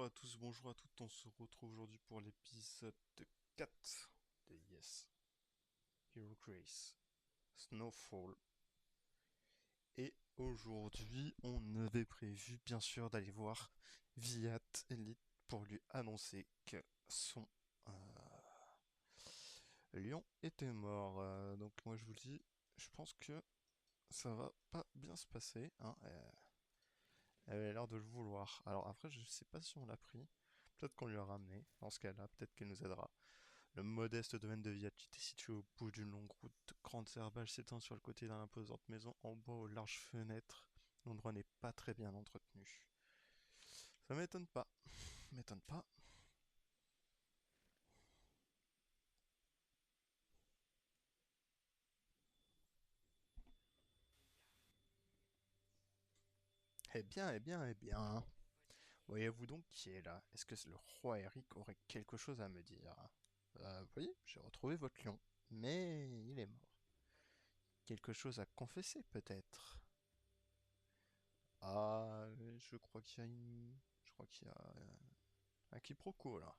à tous, bonjour à toutes, on se retrouve aujourd'hui pour l'épisode 4 de Yes, Hero Grace, Snowfall. Et aujourd'hui, on avait prévu bien sûr d'aller voir Viat Elite pour lui annoncer que son euh, lion était mort. Donc moi je vous le dis, je pense que ça va pas bien se passer, hein. Elle a l'air de le vouloir. Alors après, je sais pas si on l'a pris. Peut-être qu'on lui a ramené. Dans ce cas-là, peut-être qu'elle nous aidera. Le modeste domaine de Viachi est situé au bout d'une longue route. De grandes herbages s'étendent sur le côté d'une imposante maison en bois aux larges fenêtres. L'endroit n'est pas très bien entretenu. Ça m'étonne pas. M'étonne pas. Eh bien, eh bien, eh bien. Voyez-vous donc qui est là? Est-ce que le roi Eric aurait quelque chose à me dire? Vous voyez, j'ai retrouvé votre lion. Mais il est mort. Quelque chose à confesser, peut-être? Ah, je crois qu'il y a une... Je crois qu'il y a un quiproquo, là.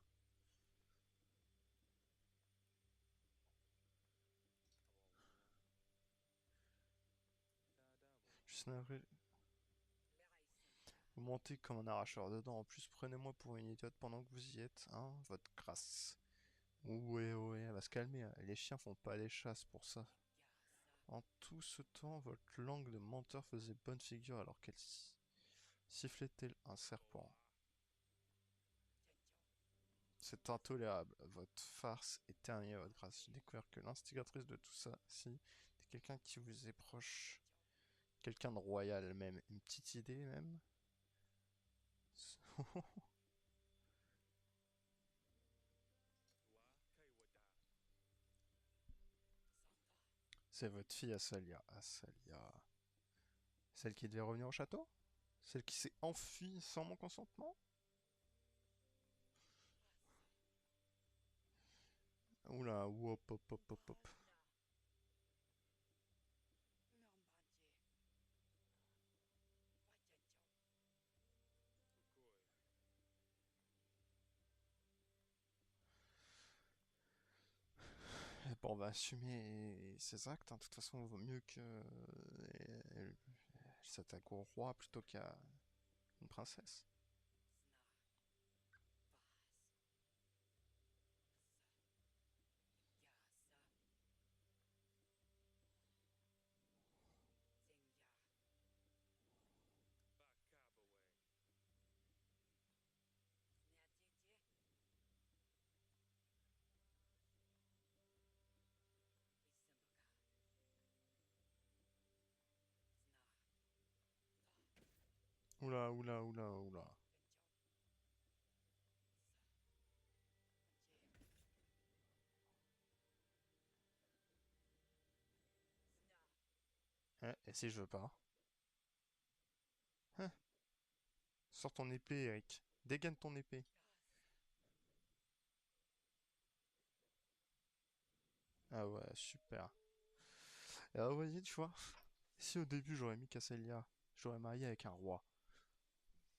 Je suis navré. Vous montez comme un arracheur de dents. En plus, prenez-moi pour une idiote pendant que vous y êtes, hein, votre grâce. Ouais, ouais, elle va se calmer, hein. Les chiens font pas les chasses pour ça. En tout ce temps, votre langue de menteur faisait bonne figure alors qu'elle sifflait tel un serpent. C'est intolérable. Votre farce est terminée, votre grâce. J'ai découvert que l'instigatrice de tout ça, si, c'est quelqu'un qui vous est proche. Quelqu'un de royal même. Une petite idée même. C'est votre fille Asalia. Asalia. Celle qui devait revenir au château? Celle qui s'est enfuie sans mon consentement? Oula, hop, hop, hop, hop, hop. Eh bon, on va assumer ses actes, hein. De toute façon, il vaut mieux que elle s'attaque au roi plutôt qu'à une princesse. Oula, oula, oula, oula. Et si je veux pas? Hein? Sors ton épée, Eric. Dégaine ton épée. Ah ouais, super. Et vous voyez, tu vois, si au début j'aurais mis Casselia, j'aurais marié avec un roi.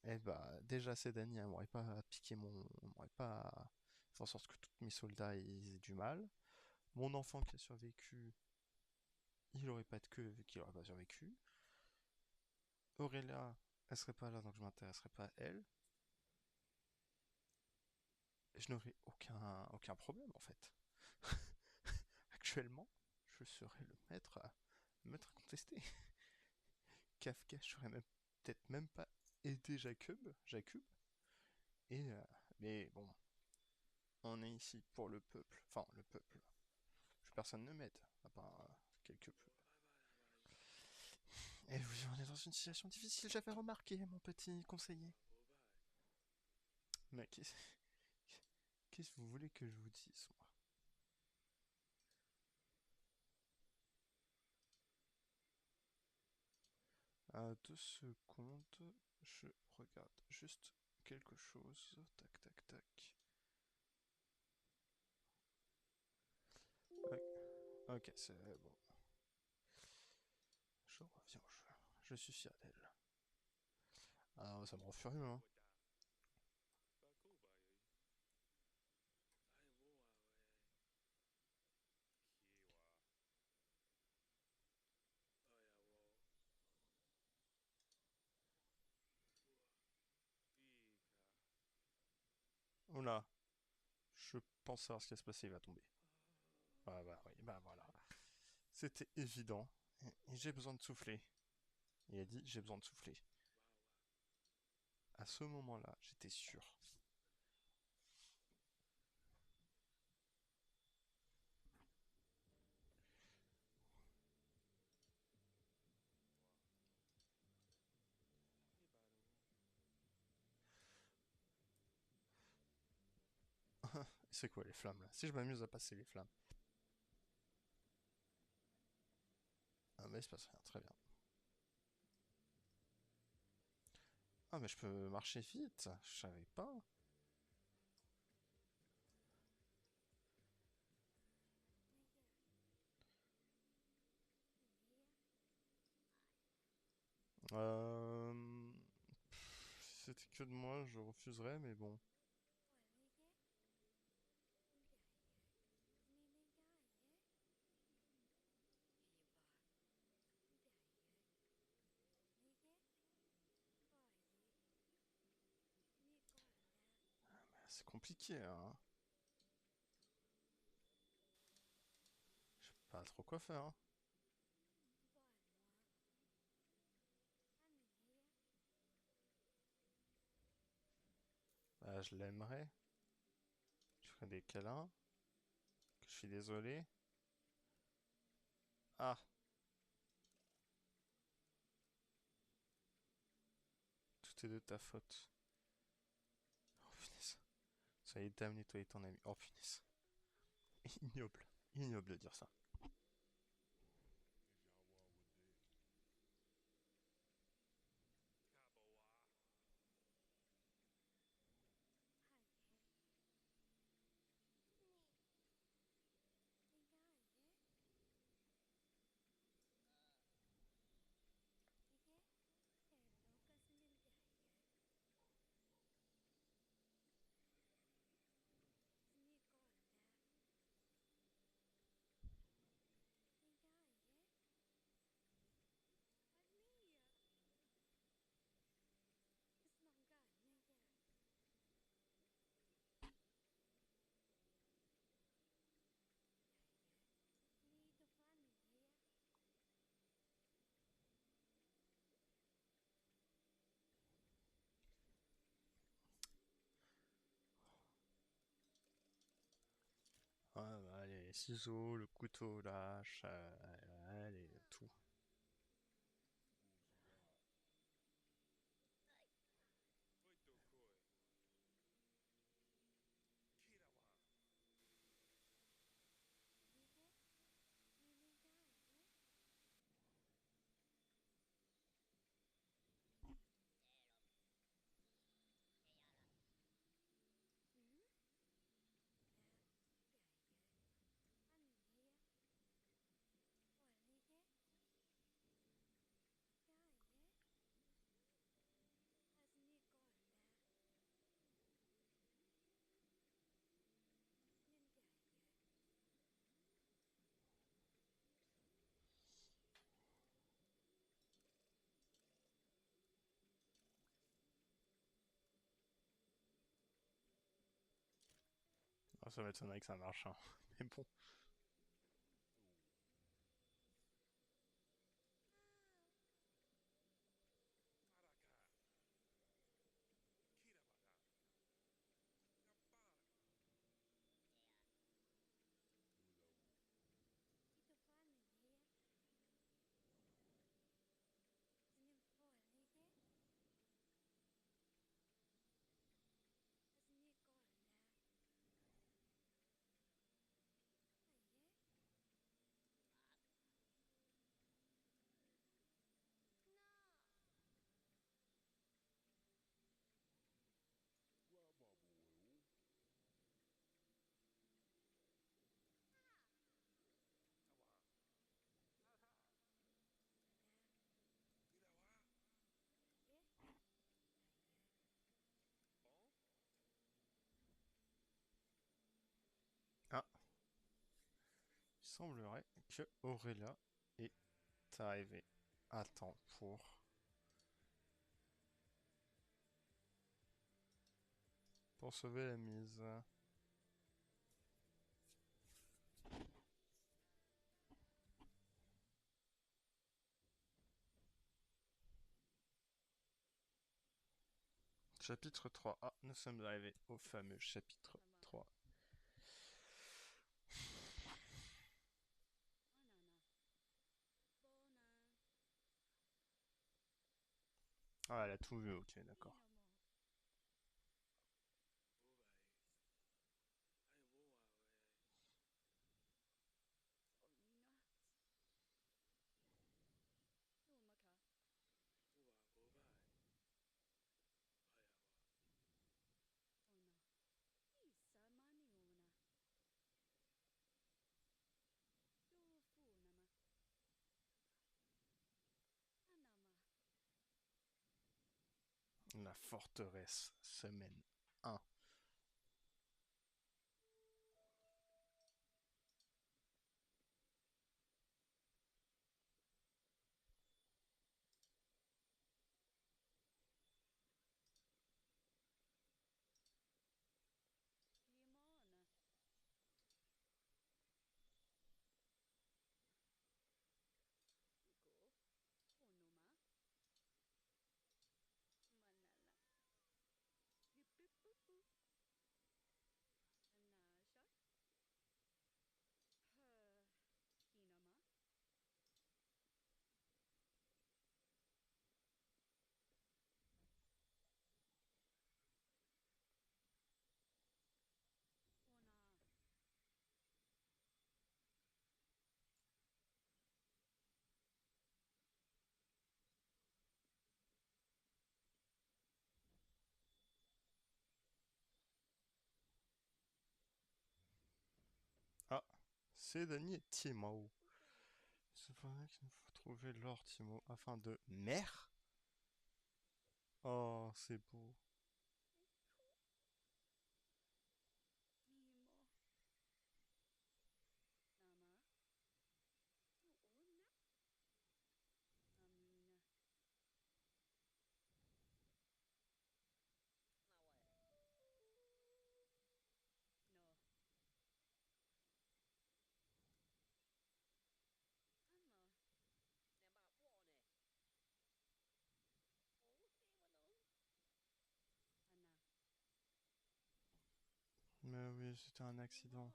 Eh bah, déjà ces derniers, elle m'aurait pas piqué mon... Elle m'aurait pas fait en sorte que tous mes soldats ils aient du mal. Mon enfant qui a survécu, il aurait pas de queue vu qu'il aurait pas survécu. Aurélia, elle serait pas là donc je m'intéresserais pas à elle. Et je n'aurais aucun problème en fait. Actuellement, je serais le maître à contester. Kafka, je serais même peut-être même pas aidé Jacob. Et mais bon, on est ici pour le peuple. Enfin, le peuple. Personne ne m'aide, à part quelques peu. Et oui, on est dans une situation difficile, j'avais remarqué, mon petit conseiller. Mais qu'est-ce que vous voulez que je vous dise, moi? 2 secondes, je regarde juste quelque chose. Tac, tac, tac. Ok, ok, c'est bon. Je reviens au jeu. Je suis fier d'elle. Ah, ça me rend furieux, hein. Oula, je pense savoir ce qui va se passer, il va tomber. Ah bah oui, bah voilà. C'était évident. Et j'ai besoin de souffler. Il a dit j'ai besoin de souffler. À ce moment-là, j'étais sûr. C'est quoi les flammes là? Si je m'amuse à passer les flammes. Ah mais il se passe rien, très bien. Ah mais je peux marcher vite, je savais pas. Euh... Si c'était que de moi, je refuserais, mais bon. C'est compliqué, hein. Je sais pas trop quoi faire, hein. Bah, je l'aimerais. Je ferais des câlins. Que je suis désolé. Ah, tout est de ta faute. Oh punaise. Ça y est, t'as nettoyer ton ami. Oh punaise. Ignoble. Ignoble de dire ça. Ah, bah, allez, les ciseaux, le couteau, la hache, allez, tout. Ah, ça m'étonnerait que ça marche, hein. Mais bon. Ah, il semblerait que Aurélia est arrivée à temps pour pour sauver la mise. Chapitre 3. Ah, nous sommes arrivés au fameux chapitre 3. Ah, elle a tout vu, ok, d'accord. La forteresse, semaine 1. Ah, c'est Dany et Timo. Cependant qu'il nous faut trouver Lord Timo afin de... Mère. Oh, c'est beau. Mais oui, c'était un accident.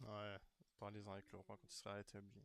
Ouais, parlez-en avec le roi quand il sera rétabli.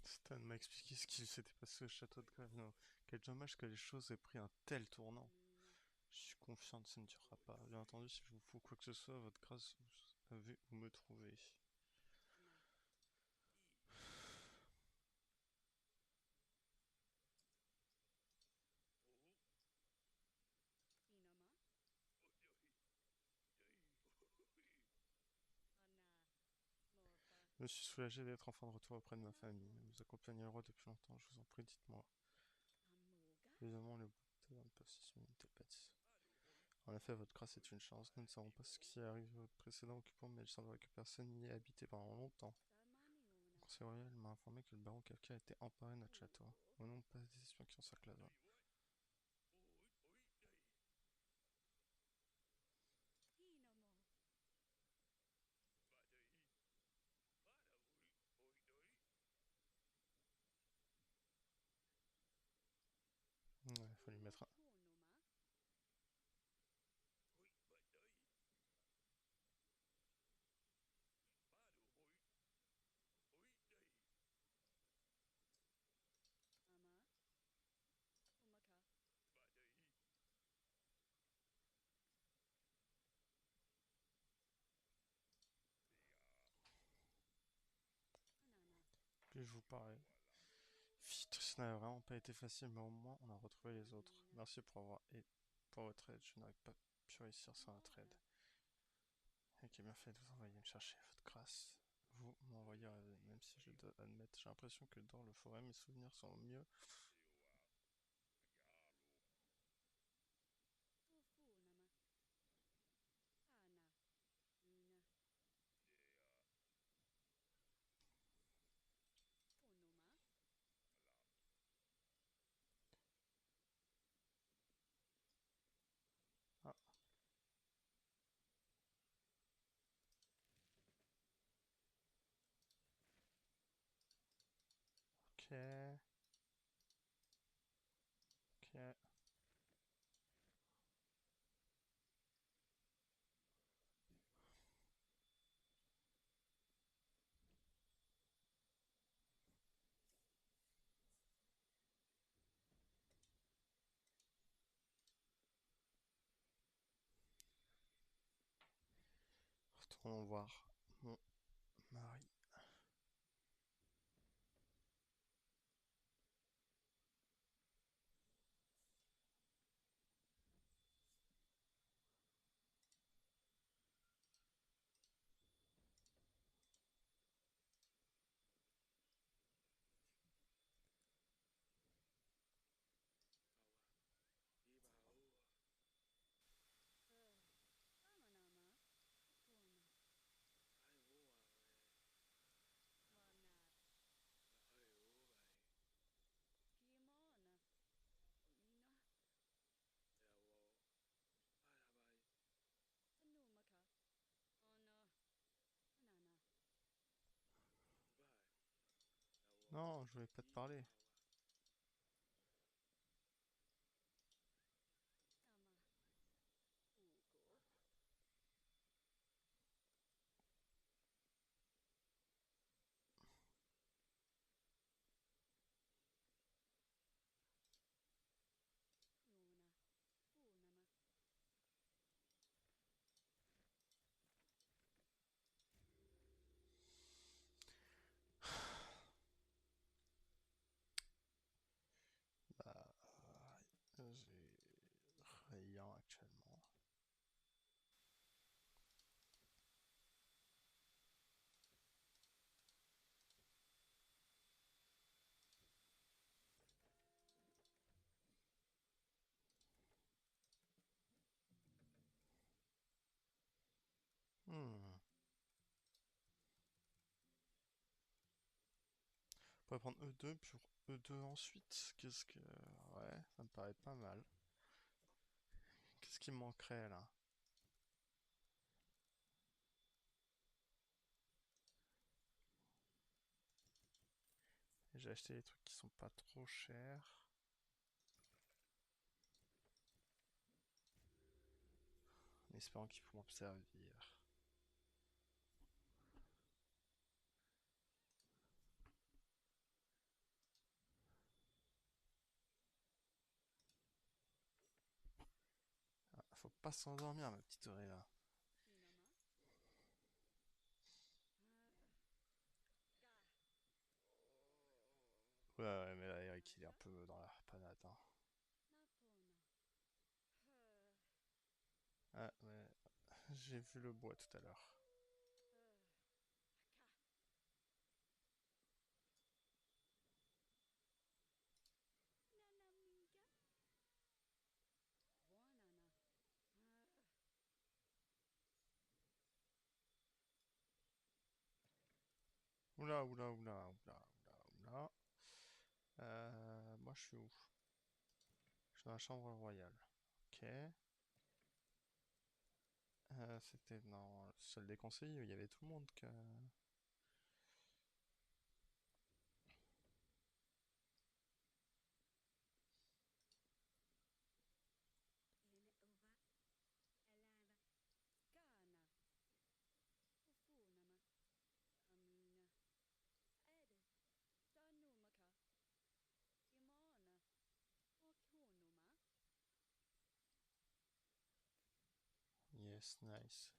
Stan m'a expliqué ce qu'il s'était passé au château de Gravenor. Quel dommage que les choses aient pris un tel tournant. Je suis confiant que ça ne durera pas. Bien entendu, si je vous faut quoi que ce soit, votre grâce, vous savez où me trouver. Je suis soulagé d'être enfin de retour auprès de ma famille. Vous accompagnez le roi depuis longtemps, je vous en prie, dites-moi. Évidemment, les bouts de possession d'une telle bâtisse. En effet, votre grâce est une chance. Nous ne savons pas ce qui est arrivé à votre précédent occupant, mais il semblerait que personne n'y ait habité pendant longtemps. Le conseil royal m'a informé que le baron Kafka a été emparé de notre château. Au nom de pas des espions qui encerclent la zone. Ouais, faut lui mettre un. Puis-je vous parler? Vite, ça n'a vraiment pas été facile, mais au moins on a retrouvé les autres. Merci pour votre aide. Je n'aurais pas pu réussir sans votre aide. Et qui a bien fait de vous envoyer me chercher, votre grâce. Vous m'envoyez rêver, même si je dois admettre, j'ai l'impression que dans le forêt, mes souvenirs sont mieux. Ah, ok, ok. Retournons voir mon mari. Non, je voulais pas te parler. Bah, j'ai rien actuellement. Hmm. On pourrait prendre E2 puis E2 ensuite. Qu'est-ce que... Ouais, ça me paraît pas mal. Qu'est-ce qui me manquerait là? J'ai acheté des trucs qui sont pas trop chers. En espérant qu'ils pourront me servir. Ah, faut pas s'endormir, ma petite oreille là. Ouais, ouais, mais là, Eric, il est un peu dans la panade, hein. Ah, ouais, j'ai vu le bois tout à l'heure. Oula, oula, oula, oula, oula, oula. Moi, je suis où? Je suis dans la chambre royale. Ok. C'était dans le seul des conseillers, il y avait tout le monde que... Yes, nice.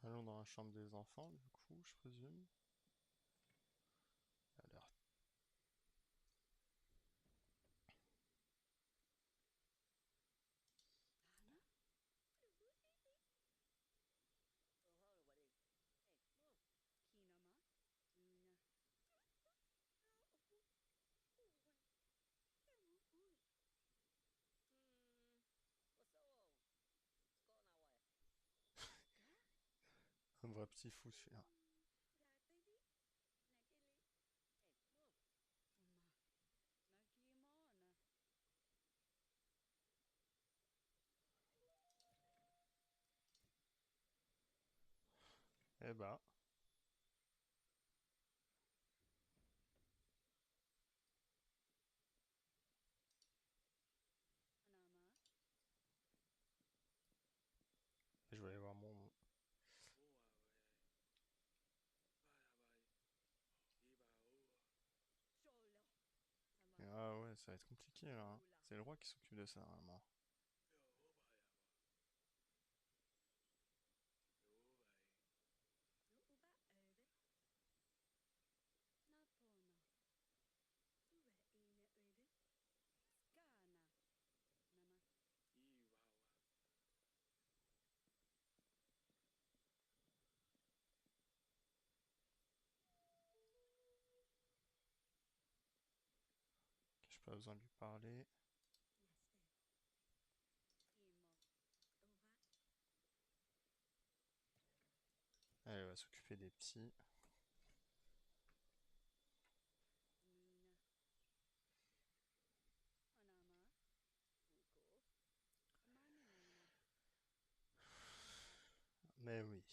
Allons dans la chambre des enfants, du coup, je présume. Elle a l'air... Un vrai petit fou, celui-là. Eh bah... Je vais aller voir mon... Ah ouais, ça va être compliqué, là, hein. C'est le roi qui s'occupe de ça, vraiment. J'ai pas besoin de lui parler. Elle va s'occuper des petits. Mais oui.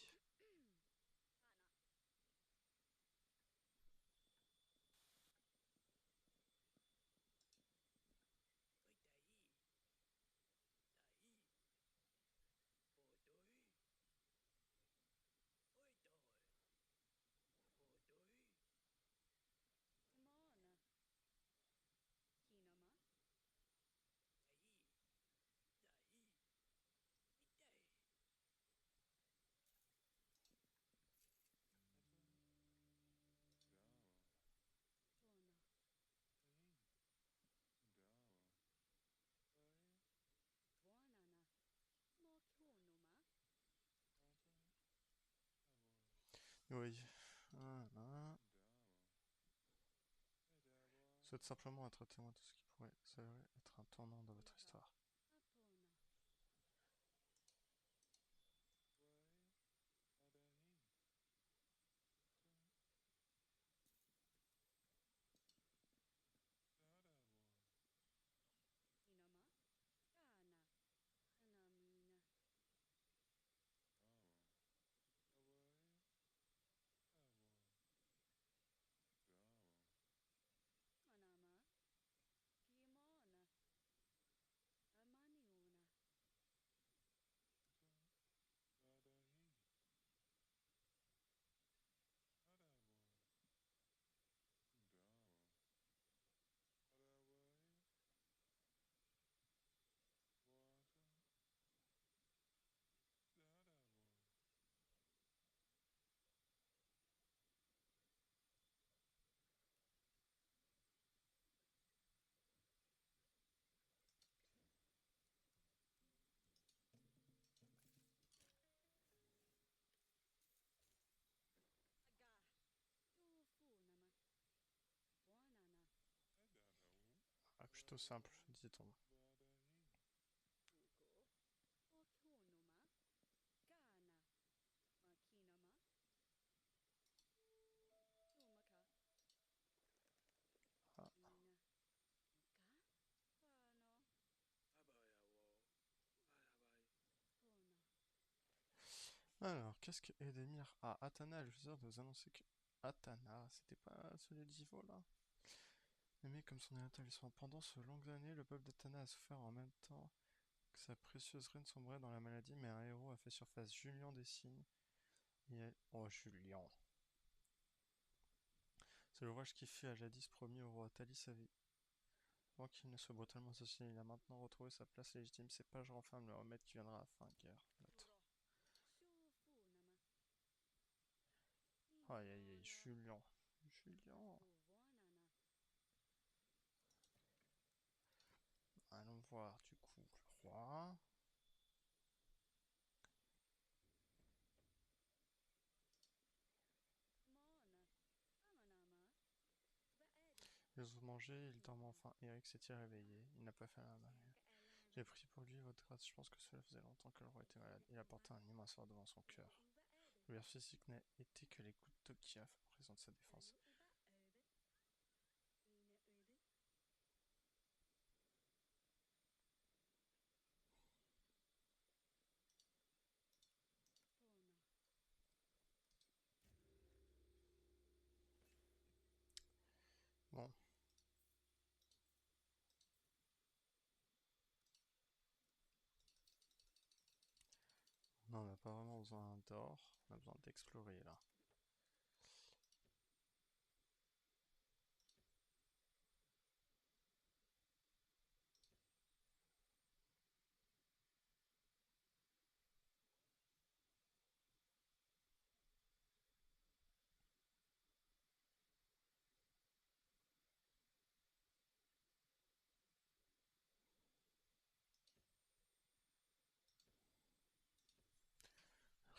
Oui. Voilà. Souhaite simplement être témoin de ce qui pourrait s'avérer être un tournant dans votre histoire. Plutôt simple, dit-on. Ah. Alors, qu'est-ce que Edemir... Ah, Atana a le plaisir de vous annoncer que... Atana, c'était pas celui d'Ivo, là? Aimé comme son établissement. Pendant ce longues années, le peuple d'Atana a souffert en même temps que sa précieuse reine sombrait dans la maladie, mais un héros a fait surface, Julian Dessignes. Oh, Julian. C'est l'ouvrage qui fut à jadis promis au roi Thalis avant qu'il ne soit brutalement assassiné. Il a maintenant retrouvé sa place légitime. Ses pages renferment le remède qui viendra à la fin guerre. Aïe aïe aïe, Julian. Julian. Allons voir du coup le roi. Ils ont mangé, il dorment enfin. Eric s'est-il réveillé? Il n'a pas fait la main. J'ai prié pour lui, votre grâce. Je pense que cela faisait longtemps que le roi était malade. Il a porté un immense fardeau devant son cœur. Le verre physique n'a été que les coups de Tokia représentent sa défense. Bon, non, on n'a pas vraiment besoin d'or. On a besoin d'explorer là.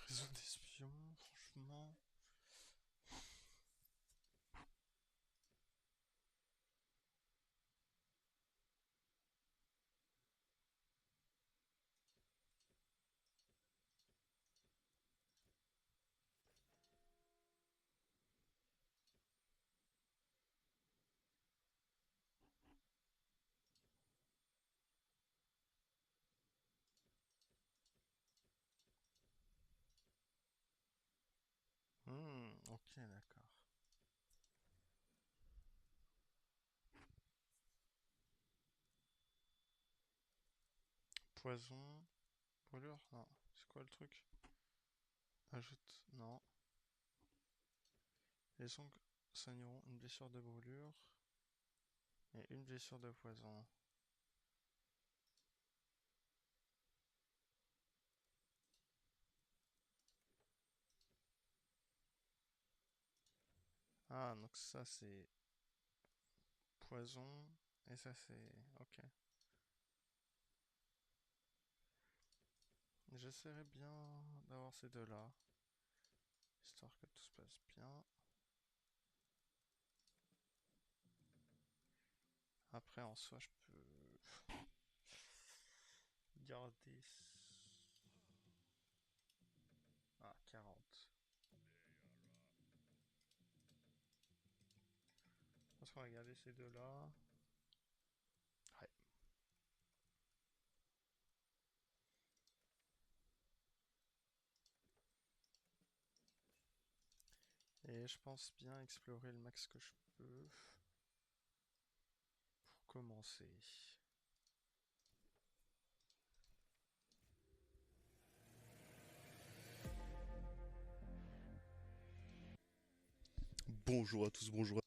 Réseau d'espions, franchement. Ok, d'accord. Poison, brûlure, non. C'est quoi le truc? Ajoute, non. Les ongles soigneront une blessure de brûlure et une blessure de poison. Ah, donc ça c'est poison et ça c'est... Ok. J'essaierai bien d'avoir ces deux-là, histoire que tout se passe bien. Après, en soi, je peux garder... Ah, 40. Je pense qu'on va garder ces deux-là. Ouais. Et je pense bien explorer le max que je peux pour commencer. Bonjour à tous, bonjour à...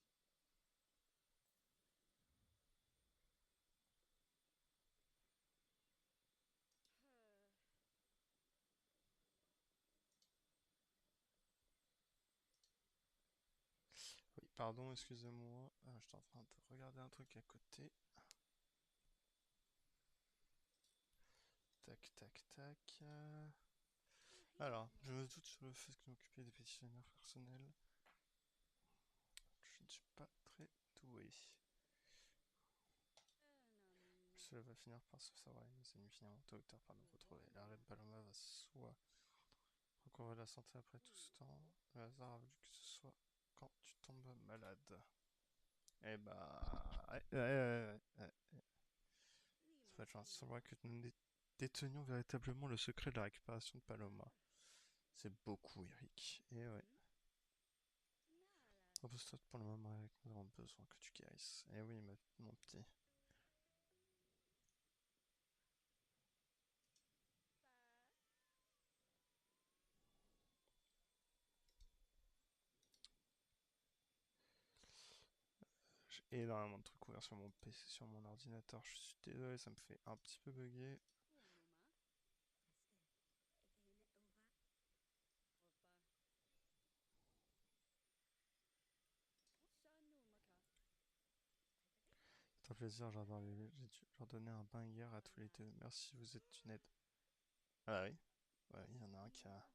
Oui, pardon, excusez-moi. J'étais en train de regarder un truc à côté. Tac, tac, tac. Alors, je me doute sur le fait que m'occuper des pétitionnaires personnels. Je ne suis pas très doué. cela va finir par se savoir, mais c'est finalement tôt ou tard par nous retrouver. La reine Paloma va soit recouvrer la santé après tout ce temps. Le hasard a voulu que ce soit quand tu tombes malade. Eh bah... C'est pas de chance. Il semblerait que nous détenions véritablement le secret de la récupération de Paloma. C'est beaucoup, Eric. Et ouais. Repose-toi pour le moment, Eric. Nous avons besoin que tu guérisses. Eh oui, mon petit. J'ai énormément de trucs ouverts sur mon PC, sur mon ordinateur. Je suis désolé, ça me fait un petit peu bugger. C'est un plaisir, j'adore les... J'ai dû leur donner un bain hier à tous les deux. Merci, vous êtes une aide. Ah oui, ouais, il y en a un qui a...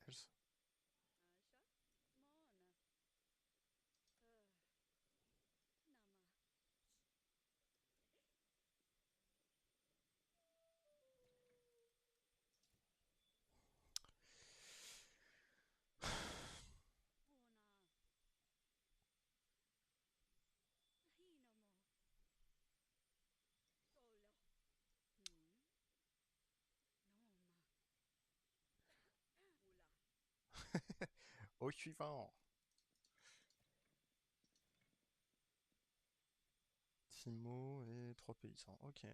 Else. Au suivant. Timo et 3 paysans, ok.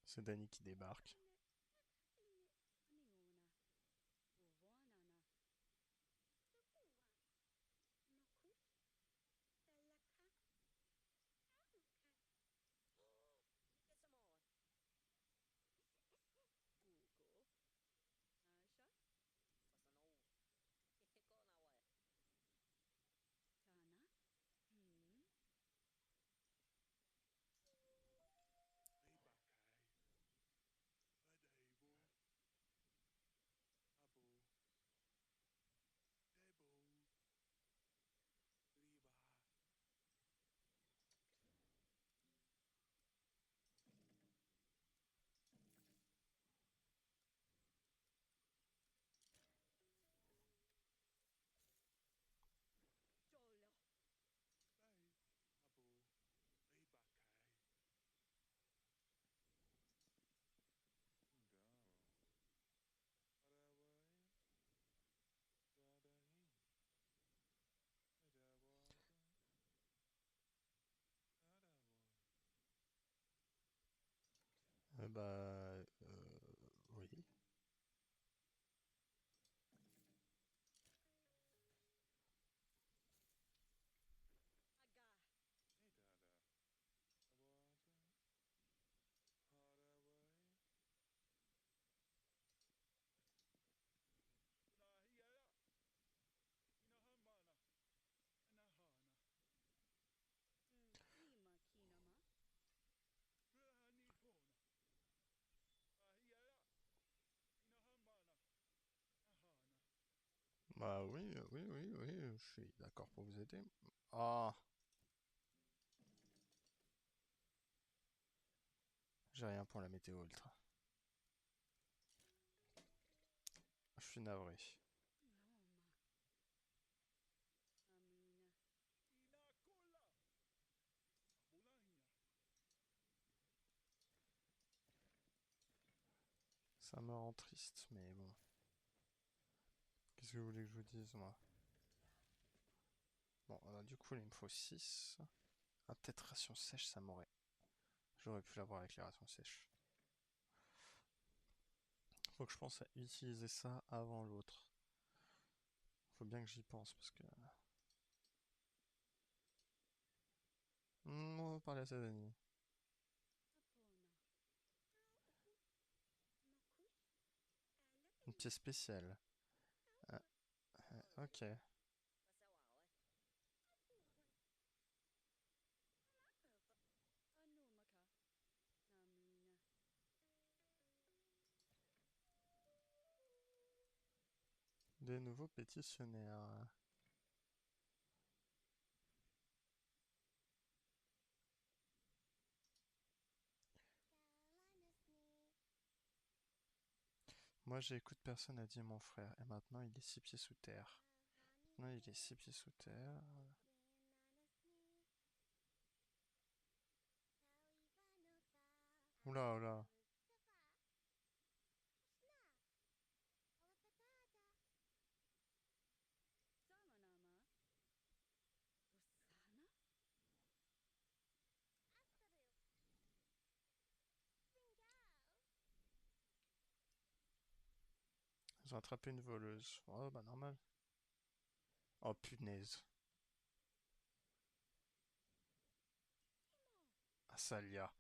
C'est Danny qui débarque. Oui. Bah oui, oui, je suis d'accord pour vous aider. Ah, j'ai rien pour la météo ultra. Je suis navré. Ça me rend triste, mais bon. Qu'est-ce que vous voulez que je vous dise, moi? Bon, du coup, il me faut 6. Ah, peut-être ration sèche, ça m'aurait. J'aurais pu l'avoir avec les rations sèches. Faut que je pense à utiliser ça avant l'autre. Faut bien que j'y pense parce que. On va parler à cette Dani. Une pièce spéciale. Ah, ok. Des nouveaux pétitionnaires. Moi j'ai écoute personne a dit mon frère et maintenant il est 6 pieds sous terre. Maintenant il est 6 pieds sous terre. Oula oula. Ils ont attrapé une voleuse. Oh bah normal. Oh punaise. Asalia.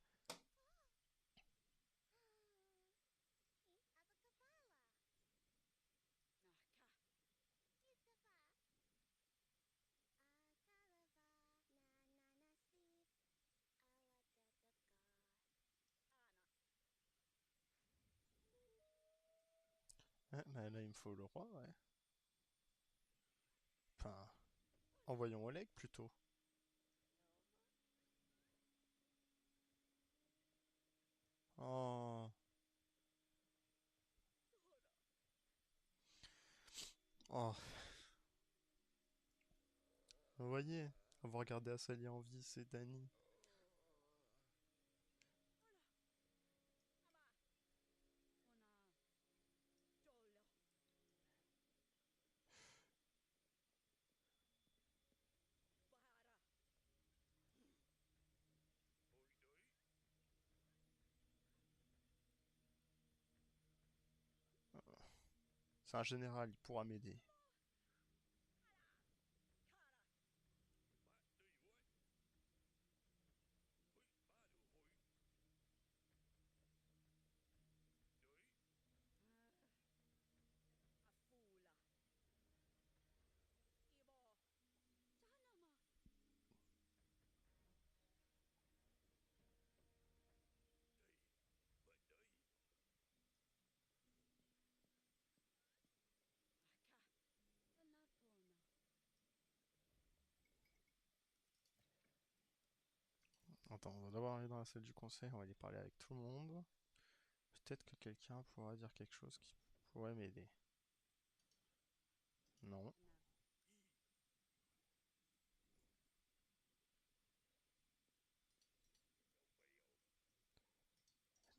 Bah là il me faut le roi, ouais. Enfin, envoyons Oleg plutôt. Oh. Oh. Vous voyez, avoir regardé Asalia en vie, c'est Dani. C'est un général, il pourra m'aider. Attends, on va d'abord aller dans la salle du conseil, on va aller parler avec tout le monde. Peut-être que quelqu'un pourra dire quelque chose qui pourrait m'aider. Non.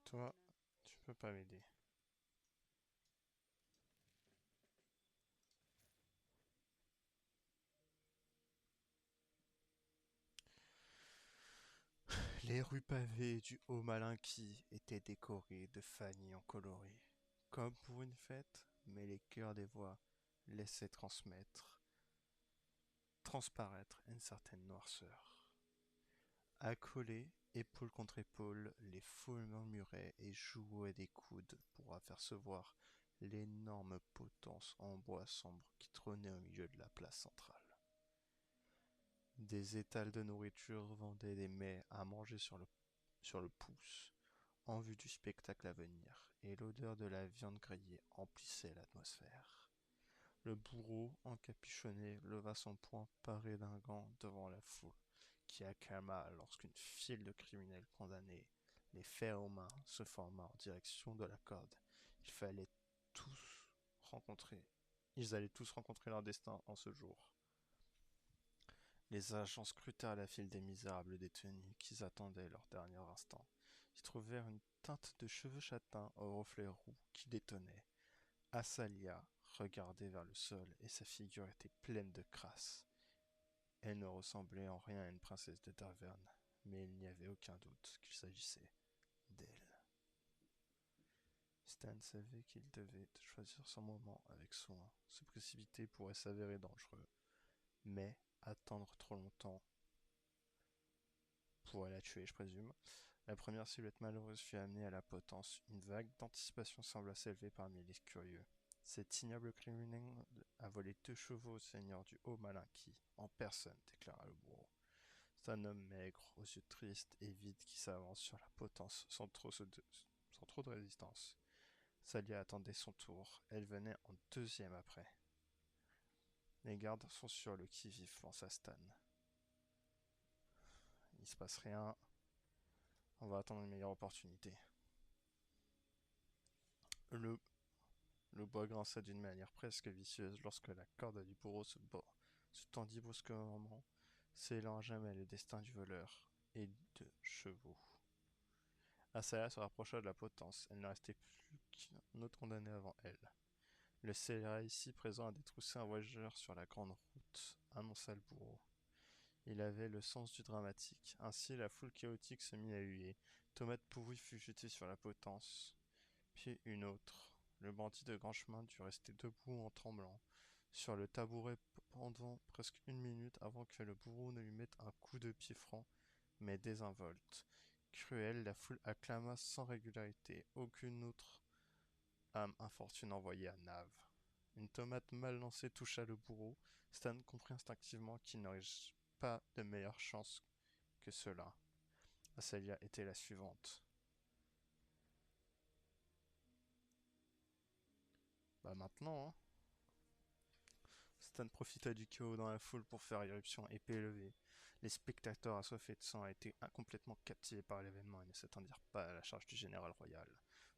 Toi, tu peux pas m'aider. Les rues pavées du Haut-Malinquis étaient décorées de fanillons colorés, comme pour une fête, mais les cœurs des voix laissaient transparaître une certaine noirceur. Accolés, épaule contre épaule, les foules murmuraient et jouaient des coudes pour apercevoir l'énorme potence en bois sombre qui trônait au milieu de la place centrale. Des étals de nourriture vendaient des mets à manger sur le pouce, en vue du spectacle à venir, et l'odeur de la viande grillée emplissait l'atmosphère. Le bourreau, encapuchonné, leva son poing paré d'un gant devant la foule, qui acclama lorsqu'une file de criminels condamnés, les fers aux mains, se forma en direction de la corde. Il fallait tous rencontrer. Ils allaient tous rencontrer leur destin en ce jour. Les agents scrutèrent la file des misérables détenus qui attendaient leur dernier instant. Ils trouvèrent une teinte de cheveux châtains aux reflets roux qui détonnaient. Asalia regardait vers le sol et sa figure était pleine de crasse. Elle ne ressemblait en rien à une princesse de Taverne, mais il n'y avait aucun doute qu'il s'agissait d'elle. Stan savait qu'il devait choisir son moment avec soin. Se précipiter pourrait s'avérer dangereux, mais attendre trop longtemps pourrait la tuer, je présume. La première silhouette malheureuse fut amenée à la potence. Une vague d'anticipation sembla s'élever parmi les curieux. Cet ignoble criminel a volé 2 chevaux au seigneur du Haut-Malin qui, en personne, déclara le bourreau. C'est un homme maigre, aux yeux tristes et vides qui s'avance sur la potence sans trop de résistance. Salia attendait son tour. Elle venait en deuxième après. Les gardes sont sur le qui-vive, pensa Stan. Il se passe rien. On va attendre une meilleure opportunité. Le, le bois grinça d'une manière presque vicieuse lorsque la corde du bourreau se tendit brusquement, scellant à jamais le destin du voleur et 2 chevaux. Asaya se rapprocha de la potence. Elle ne restait plus qu'un autre condamné avant elle. Le scélérat ici présent a détroussé un voyageur sur la grande route, annonça le bourreau. Il avait le sens du dramatique. Ainsi, la foule chaotique se mit à huer. Tomate pourrie fut jetée sur la potence, puis une autre. Le bandit de grand chemin dut rester debout en tremblant, sur le tabouret pendant presque 1 minute avant que le bourreau ne lui mette un coup de pied franc, mais désinvolte. Cruelle, la foule acclama sans régularité. Aucune autre âme infortune envoyée à Nave. Une tomate mal lancée toucha le bourreau. Stan comprit instinctivement qu'il n'aurait pas de meilleure chance que cela. Asalia était la suivante. Bah maintenant, hein. Stan profita du chaos dans la foule pour faire irruption épée levée. Les spectateurs assoiffés de sang étaient complètement captivés par l'événement et ne s'attendirent pas à la charge du général royal.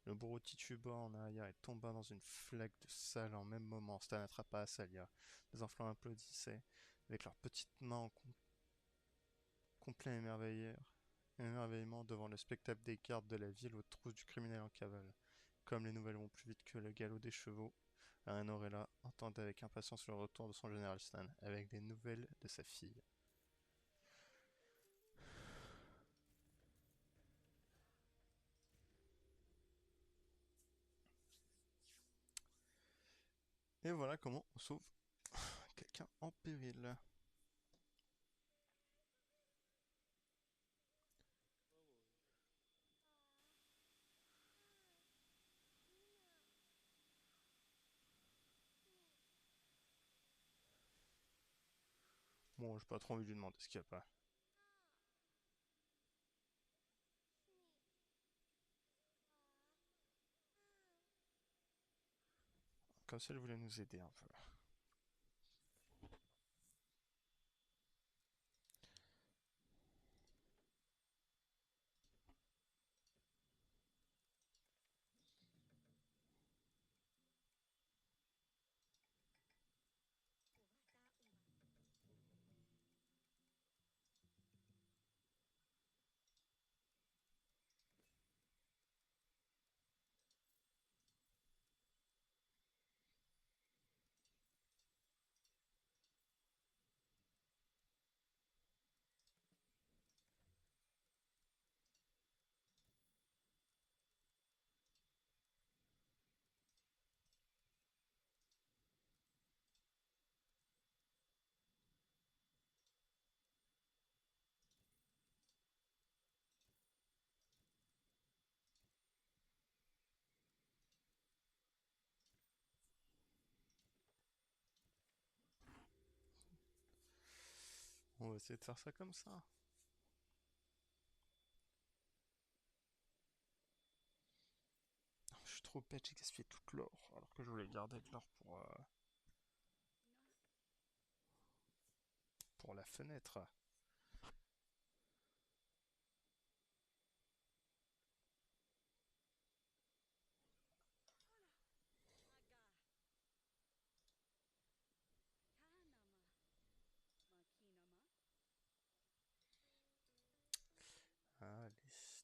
Le bourreau tituba en arrière et tomba dans une flaque de salle en même moment. Stan attrapa Asalia. Les enfants applaudissaient avec leurs petites mains en complet émerveillement devant le spectacle des gardes de la ville aux trousses du criminel en cavale. Comme les nouvelles vont plus vite que le galop des chevaux, Arenorella entendait avec impatience le retour de son général Stan, avec des nouvelles de sa fille. Et voilà comment on sauve quelqu'un en péril. Bon, j'ai pas trop envie de lui demander ce qu'il n'y a pas. Comme si elle voulait nous aider un peu. On va essayer de faire ça comme ça. Je suis trop bête, j'ai gaspillé toute l'or, alors que je voulais garder de l'or pour la fenêtre. Allez,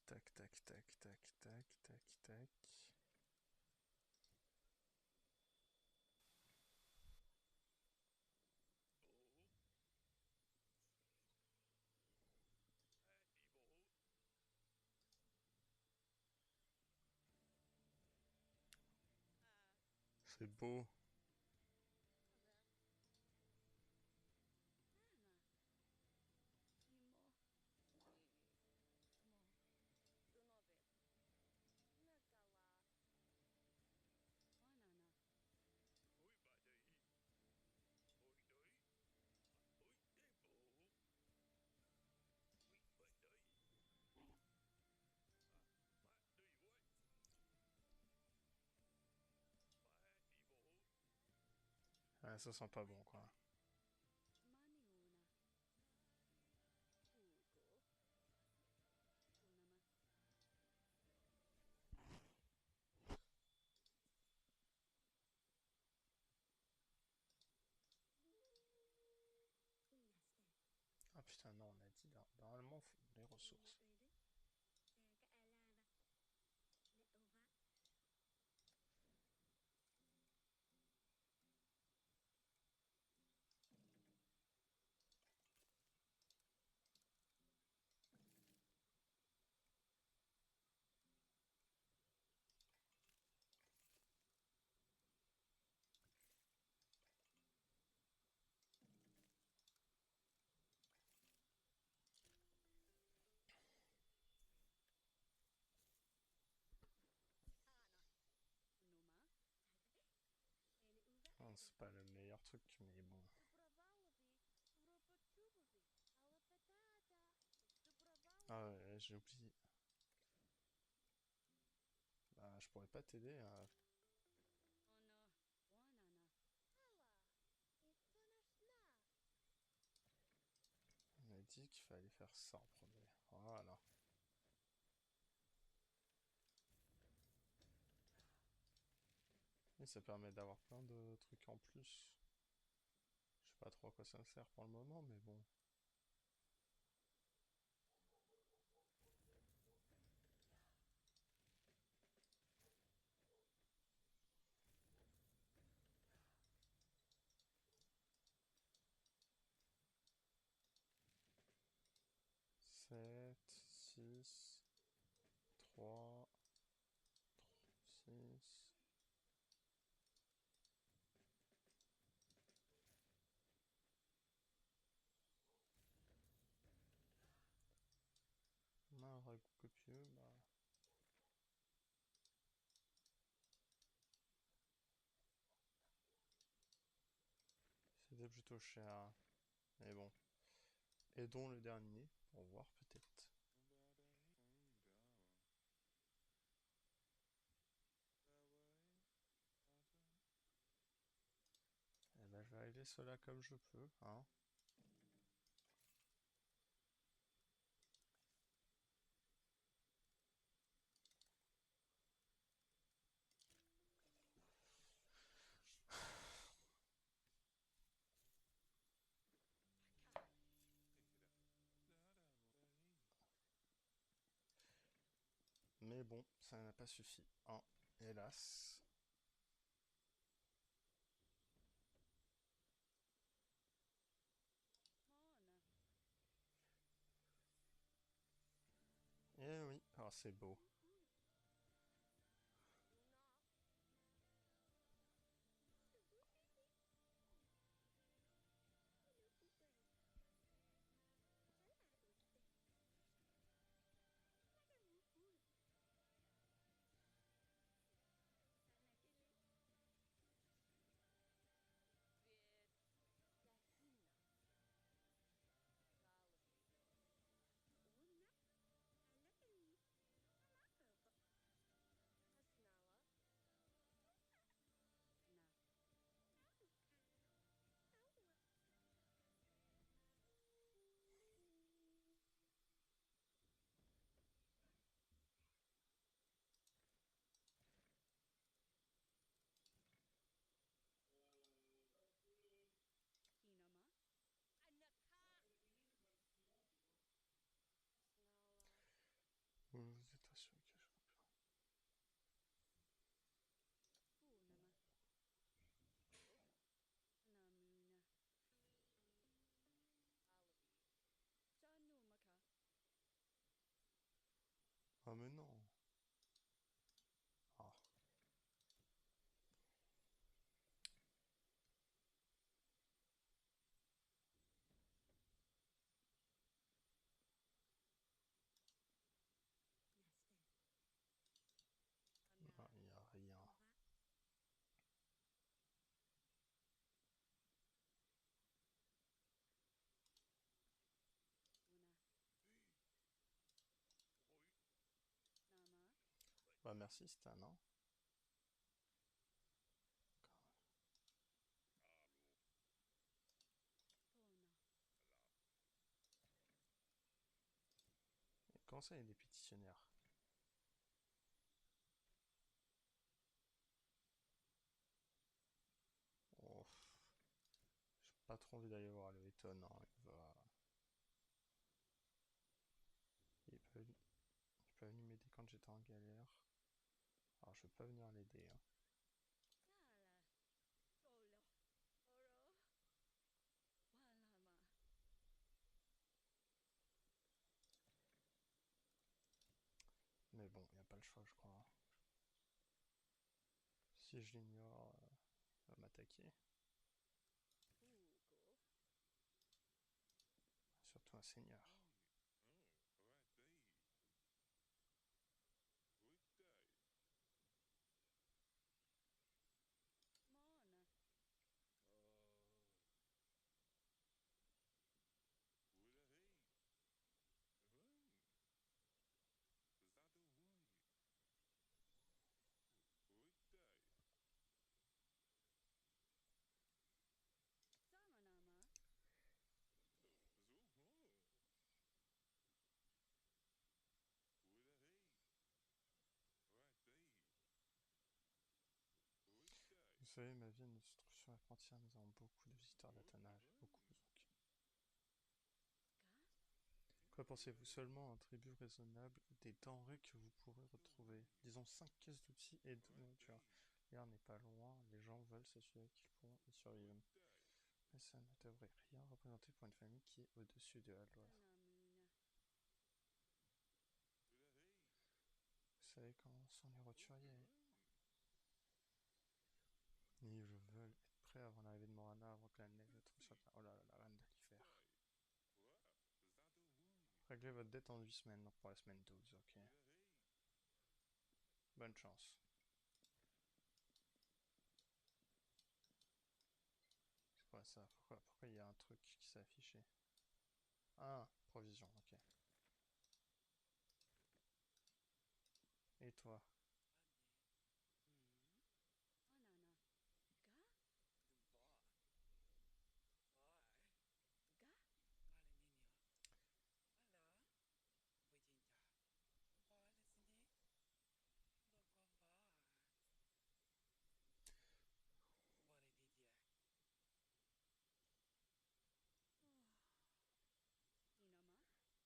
tac, tac, tac, C'est beau. Ouais, ça sent pas bon, quoi. Ah putain, non, on a dit, normalement, les ressources. Non, c'est pas le meilleur truc, mais bon. Ah ouais, j'ai oublié. Bah, je pourrais pas t'aider, hein. On a dit qu'il fallait faire ça en premier. Voilà. Et ça permet d'avoir plein de trucs en plus. Je sais pas trop à quoi ça sert pour le moment, mais bon. 7, 6, 3, 6. On a un ragoût copieux, bah. C'était plutôt cher. Mais bon. Aidons le dernier pour voir peut-être. Eh ben, je vais régler cela comme je peux, hein. Mais bon, ça n'a pas suffi. Hein, hélas. Eh oui, ah c'est beau. Vous êtes assuré que je... Ah mais non. Ah. merci Stan, hein. Comment ça, il y a des pétitionnaires? Oh, j'ai pas trop envie d'aller voir le Eton, hein. Il est pas venu m'aider quand j'étais en galère. Alors je vais pas venir l'aider, hein. Mais bon, y a pas le choix, je crois. Si je l'ignore, il va m'attaquer. Surtout un seigneur. Vous savez, ma vie ne se trouve sur la frontière, nous avons beaucoup de visiteurs d'Athanage, beaucoup. Donc. Quoi pensez-vous seulement un tribut raisonnable des denrées que vous pourrez retrouver? Disons 5 caisses d'outils et de nourriture. L'air n'est pas loin, les gens veulent s'assurer qu'ils pourront y survivre. Mais ça ne devrait rien représenter pour une famille qui est au-dessus de la loi. Vous savez comment sont les roturiers? Ils veulent être prêts avant l'arrivée de Morana, avant que la neige tombe sur la... Oh là là, la reine d'Alifer. Réglez votre dette en 8 semaines, donc pour la semaine 12, ok. Bonne chance. C'est quoi ça? Pourquoi il y a un truc qui s'est affiché? Ah, provision, ok. Et toi?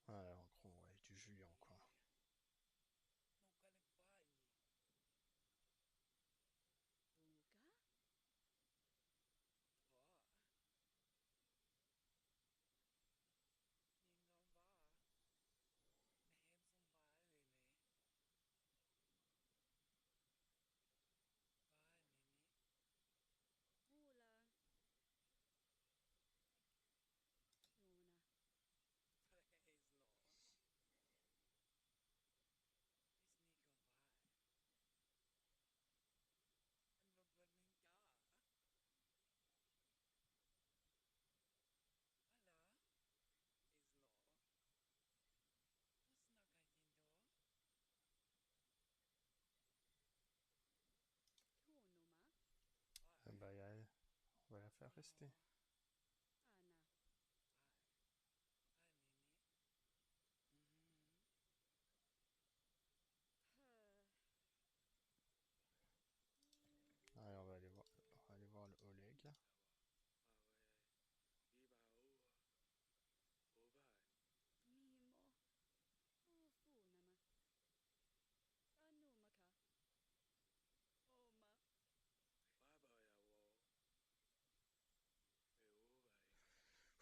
Ouais, en gros, ouais, du Julien, quoi. Bah, on va la faire rester. Allez, on va aller voir le Oleg.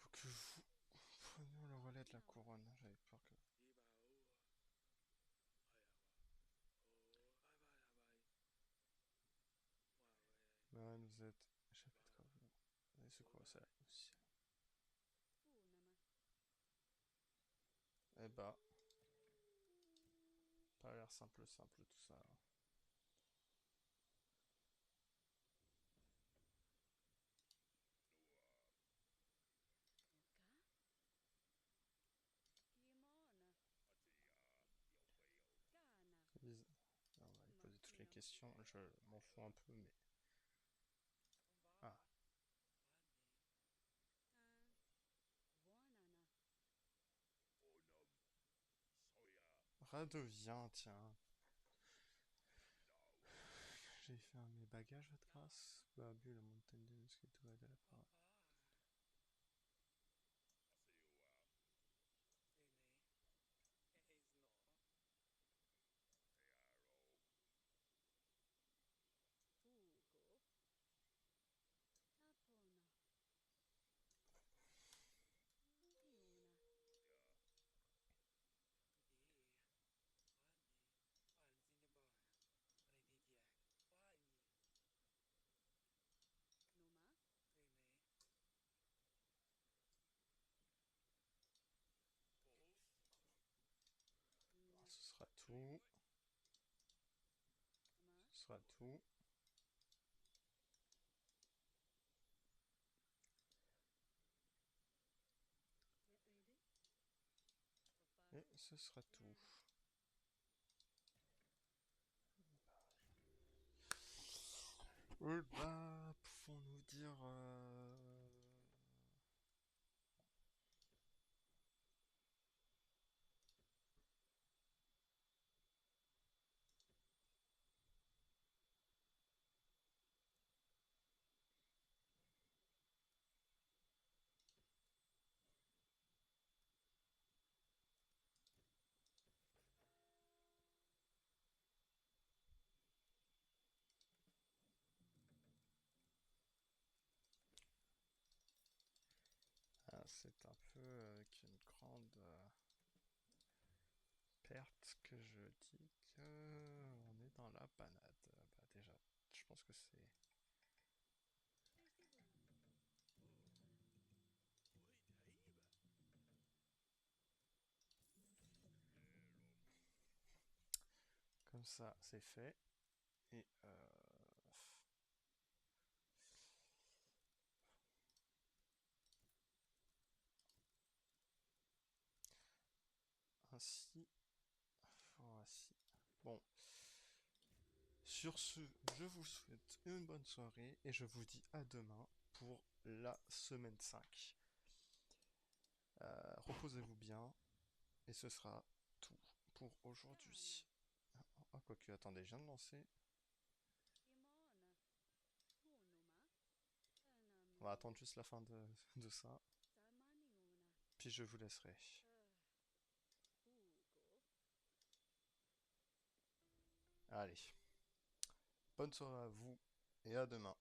Faut que vous preniez le relais de la couronne. J'avais peur que... Bah, vous êtes... Chapitre... Et c'est quoi ça aussi? Eh bah, pas l'air simple tout ça. On va aller les questions, je m'en fous un peu, mais... Ah, redevient, tiens. J'ai fait mes bagages, votre grâce. Babu, la montagne de mosquito et de la parole. Ce sera tout. Ce sera tout. Et ce sera tout. Bah, pouvons-nous dire... c'est un peu avec une grande perte que je dis que on est dans la panade. Bah déjà, je pense que c'est... Comme ça, c'est fait. Et ainsi... Voici. Bon. Sur ce, je vous souhaite une bonne soirée et je vous dis à demain pour la semaine 5. Reposez-vous bien et ce sera tout pour aujourd'hui. Ah, quoique, attendez, je viens de lancer. On va attendre juste la fin de ça. Puis je vous laisserai. Allez, bonne soirée à vous et à demain.